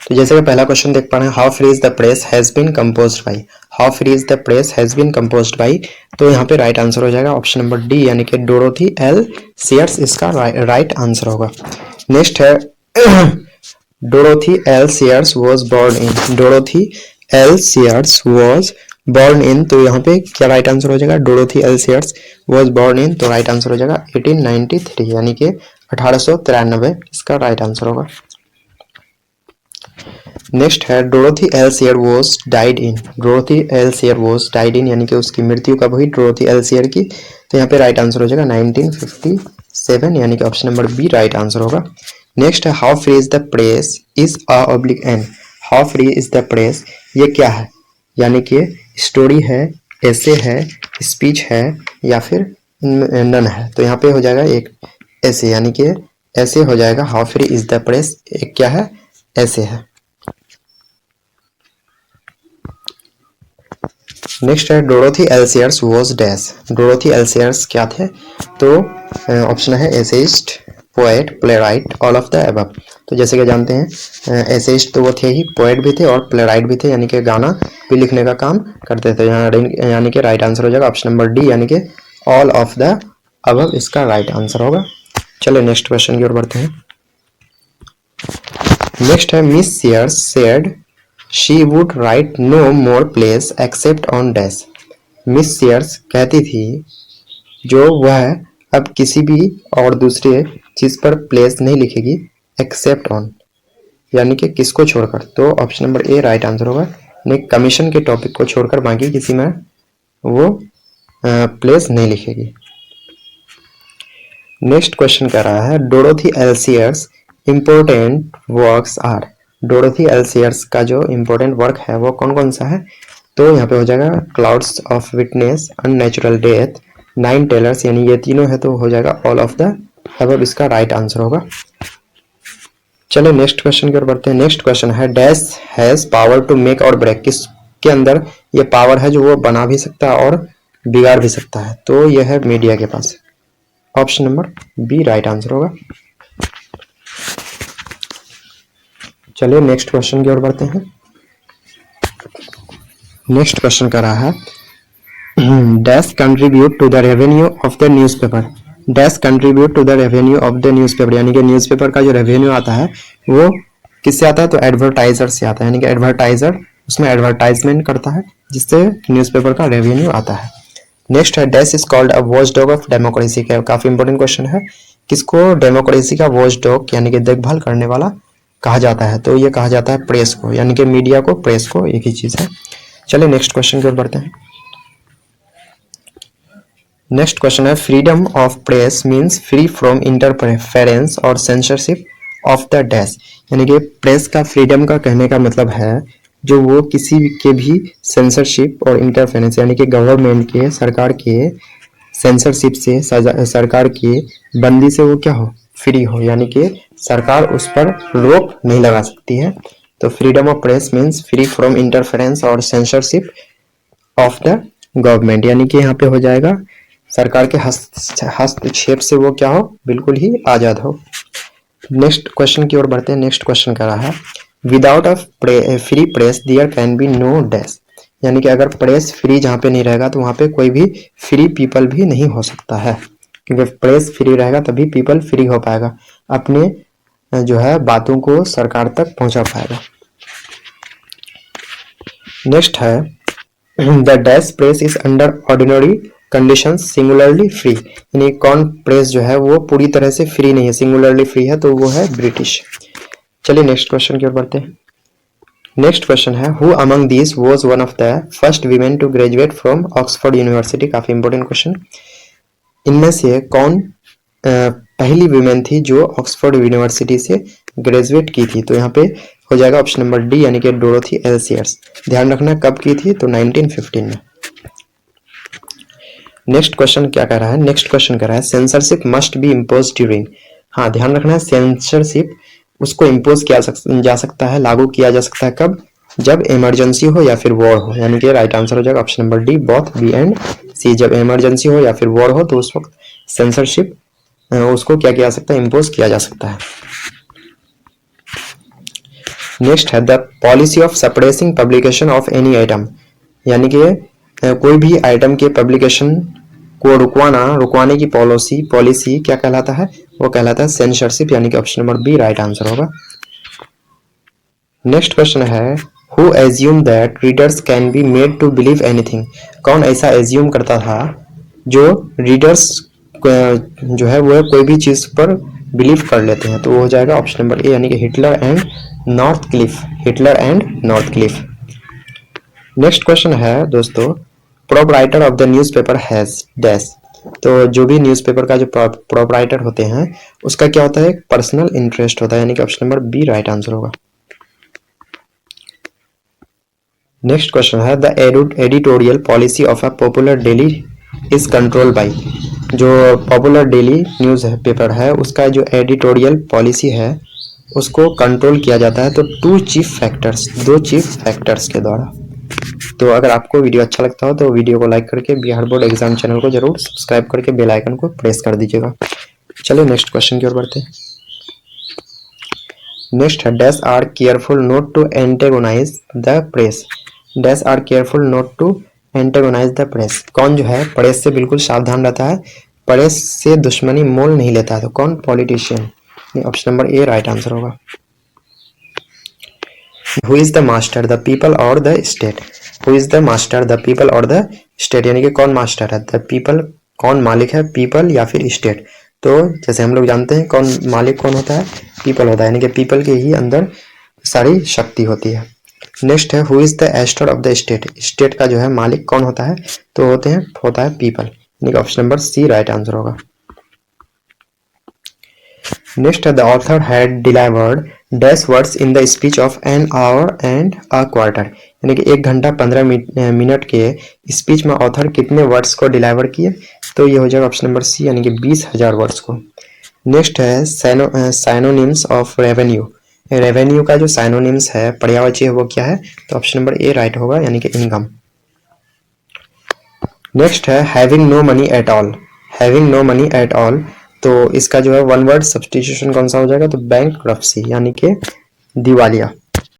तो जैसे कि पहला क्वेश्चन देख पा रहे हैं, how free is the press has been composed by, how free is the press has been composed by, तो यहाँ पे राइट आंसर हो जाएगा ऑप्शन नंबर डी यानी कि डोरोथी एल सीयर्स इसका राइट आंसर होगा। नेक्स्ट है Dorothy L Sayers was born in, Dorothy L Sayers was born in, तो यहाँ पे क्या राइट आंसर हो जाएगा, Dorothy L Sayers was born in, तो राइट आंसर हो जाएगा 1893 यानी कि 1893 इसका राइट आंसर होगा। नेक्स्ट है Dorothy L Sayer was died in, Dorothy L Sayer was died in यानी कि उसकी मृत्यु कब हुई डोरोथी एल सीयर की, तो यहाँ पे राइट आंसर हो जाएगा 1957 यानी कि option number B right answer होगा। नेक्स्ट है how free is the press is a oblique an, how free is the press ये क्या है, यानी कि स्टोरी है, ऐसे है, स्पीच है या फिर नन है, तो यहाँ पे हो जाएगा एक ऐसे यानी कि ऐसे हो जाएगा, how free is the press एक क्या है ऐसे है। नेक्स्ट है Dorothy L Sayers was dash, Dorothy L Sayers क्या थे, तो ऑप्शन है essayist, poet, playwright, all of the above, तो जैसे कि जानते हैं एसेइस्ट तो वो थे ही, पोएट भी थे और प्लेराइट भी थे यानी कि गाना भी लिखने का काम करते थे, यानी कि राइट आंसर हो जाएगा ऑप्शन नंबर डी यानी कि ऑल ऑफ द अबव इसका राइट आंसर होगा। चलिए नेक्स्ट क्वेश्चन की ओर बढ़ते हैं। नेक्स्ट है Miss Sayers said she would write no more plays except on dash, Miss Sayers कहती थी जो वह अब किसी भी और दूसरे चीज पर प्लेस नहीं लिखेगी एक्सेप्ट ऑन यानी कि किसको छोड़कर, तो option number A right answer होगा, ने कमीशन के टॉपिक को छोड़कर बाकी किसी में वो प्लेस नहीं लिखेगी। नेक्स्ट क्वेश्चन कह रहा है Dorothy L Sayers important works are, Dorothy L Sayers का जो इंपॉर्टेंट वर्क है वो कौन कौन सा है, तो यहाँ पे हो जाएगा Clouds of Witness, Unnatural Death, Nine Tailors यानी ये तीनों है तो हो जाएगा ऑल ऑफ द अबव इसका राइट आंसर होगा। चलिए नेक्स्ट क्वेश्चन की ओर बढ़ते हैं। नेक्स्ट क्वेश्चन है dash has power to make or break, किसके अंदर ये पावर है जो वो बना भी सकता है और बिगाड़ भी सकता है, तो यह है मीडिया के पास, option number B right answer होगा। चलिए नेक्स्ट क्वेश्चन की ओर बढ़ते हैं। नेक्स्ट क्वेश्चन कर रहा है dash contribute to the revenue of the newspaper, dash contribute to the revenue of the newspaper यानी कि न्यूज़पेपर का जो रेवेन्यू आता है वो किससे आता है, तो एडवर्टाइजर से आता है, यानी कि एडवर्टाइजर उसमें एडवर्टाइजमेंट करता है जिससे न्यूज़पेपर का रेवेन्यू आता है। नेक्स्ट है dash is called a watch dog of democracy, का काफी इंपॉर्टेंट क्वेश्चन है, किसको डेमोक्रेसी का वॉच डॉग यानी कि देखभाल करने वाला कहा जाता है, तो ये कहा जाता है प्रेस को, यानी कि मीडिया को, प्रेस को एक ही चीज है। चलिए नेक्स्ट क्वेश्चन की ओर बढ़ते हैं। नेक्स्ट क्वेश्चन है freedom of press means free from interference और सेंसरशिप ऑफ द डैश, यानी कि प्रेस का फ्रीडम का कहने का मतलब है जो वो किसी के भी सेंसरशिप और इंटरफेरेंस यानी कि गवर्नमेंट के, सरकार के सेंसरशिप से, सरकार की बंदी से वो क्या हो, फ्री हो, यानी कि सरकार उस पर रोक नहीं लगा सकती है, तो freedom of press means free from interference और सेंसरशिप ऑफ द गवर्नमेंट, यानी कि यहाँ पे हो जाएगा सरकार के हस्तक्षेप से वो क्या हो, बिल्कुल ही आजाद हो। नेक्स्ट क्वेश्चन की ओर बढ़ते हैं। नेक्स्ट क्वेश्चन कर रहा है without a free press there can be no dash, यानी कि अगर प्रेस फ्री जहाँ पे नहीं रहेगा तो वहाँ पे कोई भी फ्री पीपल भी नहीं हो सकता है, क्योंकि प्रेस फ्री रहेगा तभी पीपल फ्री हो पाएगा, अपने जो है बातों को सरकार तक पहुंचा पाएगा। नेक्स्ट है the dash press is under ordinary conditions singularly free, यानी कौन प्रेस जो है वो पूरी तरह से फ्री नहीं है, सिंगुलरली फ्री है, तो वो है ब्रिटिश। चलिए नेक्स्ट क्वेश्चन की ओर बढ़ते हैं। नेक्स्ट क्वेश्चन है who among this was one of the first women to graduate from Oxford University, काफी इंपॉर्टेंट क्वेश्चन, इनमें से कौन पहली वीमेन थी जो ऑक्सफोर्ड यूनिवर्सिटी से ग्रेजुएट की थी, तो यहाँ पे हो जाएगा ऑप्शन नंबर डी यानी कि डोरोथी एल सीयर्स। ध्यान रखना कब की थी, तो 1915 में। नेक्स्ट क्वेश्चन क्या कह रहा है, नेक्स्ट क्वेश्चन कह रहा है censorship must be impose during, हाँ ध्यान रखना है सेंसरशिप उसको इम्पोज किया जा सकता है, लागू किया जा सकता है कब, जब इमरजेंसी हो या फिर वॉर हो, यानी कि राइट आंसर हो जाएगा option number D both B and C, जब इमरजेंसी हो या फिर वॉर हो तो उस वक्त सेंसरशिप उसको क्या किया जा सकता है, इम्पोज किया जा सकता है। नेक्स्ट है the policy of suppressing publication of any item, यानी कि कोई भी आइटम के पब्लिकेशन को रुकवाने की पॉलिसी क्या कहलाता है? वो कहलाता है सेंसरशिप, यानी कि option number B right answer होगा। नेक्स्ट क्वेश्चन है who assume that readers can be made to believe anything, कौन ऐसा एज्यूम करता था जो रीडर्स जो है वो कोई भी चीज पर बिलीव कर लेते हैं? तो वो हो जाएगा ऑप्शन नंबर ए, यानी कि Hitler and north Cliff. Next question है दोस्तों proprietor of the newspaper has dash, तो जो भी न्यूज़पेपर का जो प्रोपराइटर होते हैं उसका क्या होता है? पर्सनल इंटरेस्ट होता है, यानी कि option number B right answer होगा। नेक्स्ट क्वेश्चन है the editorial policy of a popular daily is control by, जो पॉपुलर डेली न्यूज़ पेपर है उसका जो एडिटोरियल पॉलिसी है उसको कंट्रोल किया जाता है तो दो चीफ फैक्टर्स के द्वारा। तो अगर आपको वीडियो अच्छा लगता हो तो वीडियो को लाइक करके बिहार बोर्ड एग्जाम चैनल को जरूर सब्सक्राइब करके बेल आइकन को प्रेस कर दीजिएगा। चलिए नेक्स्ट क्वेश्चन की ओर बढ़ते हैं। नेक्स्ट है dash are careful not to antagonise the press, dash are careful not to antagonise the press, कौन जो है प्रेस से बिल्कुल सावधान रहता है, प्रेस से दुश्मनी मोल नहीं लेता है? तो कौन? Politician, option number A right answer होगा। Who is the master the people or the state, who is the master the people or the state, यानी कि कौन मास्टर है? द पीपल, कौन मालिक है? पीपल या फिर स्टेट? तो जैसे हम लोग जानते हैं कौन मालिक कौन होता है? पीपल होता है, यानी कि पीपल के ही अंदर सारी शक्ति होती है। नेक्स्ट है who is the aster of the state, state का जो है मालिक कौन होता है? तो होता है पीपल, यानी कि option number C right answer होगा। नेक्स्ट है the author had delivered dash words in the speech of an hour and a quarter, यानी कि 1 घंटा 15 मिनट के स्पीच में ऑथर कितने वर्ड्स को डिलीवर किए? तो ये हो जाएगा ऑप्शन नंबर सी, यानी कि 20,000 वर्ड्स को। नेक्स्ट है साइनोनिम्स ऑफ रेवेन्यू, रेवेन्यू का जो साइनोनिम्स है पर्यायवाची है वो क्या है? तो ऑप्शन नंबर ए राइट होगा, यानी कि इनकम। नेक्स्ट है having no money at all, having no money at all, तो इसका जो है वन वर्ड सब्स्टिट्यूशन कौन सा हो जाएगा? तो बैंक्रप्सी, यानी कि दिवालिया।